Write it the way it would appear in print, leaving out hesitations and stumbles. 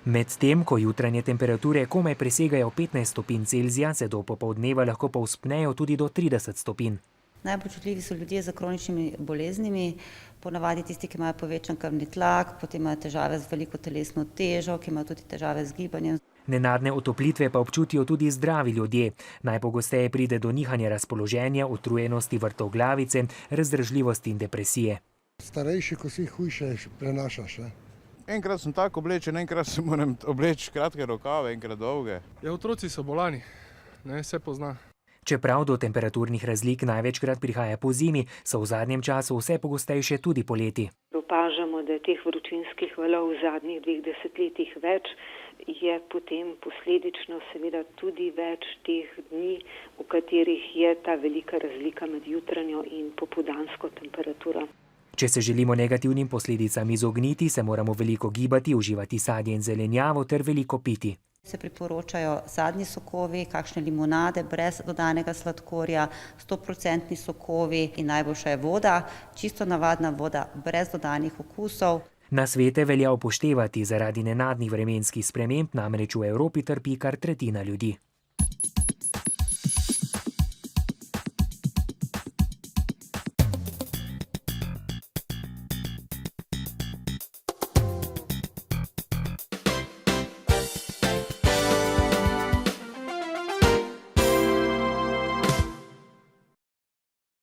Medtem, ko jutranje temperature komaj presegajo 15 stopinj Celzija, se do popoldneva lahko povzpnejo tudi do 30 stopinj. Najbolj občutljivi so ljudje z kroničnimi boleznimi, ponavadi tisti, ki imajo povečan krvni tlak, potem imajo težave z veliko telesno težo, ki imajo tudi težave z gibanjem. Nenadne otoplitve pa občutijo tudi zdravi ljudje. Najpogosteje pride do nihanja razpoloženja, utrujenosti, vrtoglavice, razdražljivosti in depresije. Starejši, ko si hujše, prenašaš. Enkrat sem tako oblečen, enkrat se moram obleči kratke rokave, enkrat dolge. Ja, otroci so bolani, se pozna. Čeprav do temperaturnih razlik največkrat prihaja pozimi, so v zadnjem času vse pogostejše tudi poleti. Opažamo, da je teh vročinskih valov v zadnjih 2 desetletjih več, je potem posledično seveda tudi več teh dni, v katerih je ta velika razlika med jutranjo in popoldansko temperaturo. Če se želimo negativnim posledicam izogniti, se moramo veliko gibati, uživati sadje in zelenjavo ter veliko piti. Se priporočajo sadni sokovi, kakšne limonade brez dodanega sladkorja, 100% sokovi in najboljša je voda, čisto navadna voda, brez dodanih okusov. Nasvete velja upoštevati, zaradi nenadnih vremenskih sprememb namreč v Evropi trpi kar tretjina ljudi.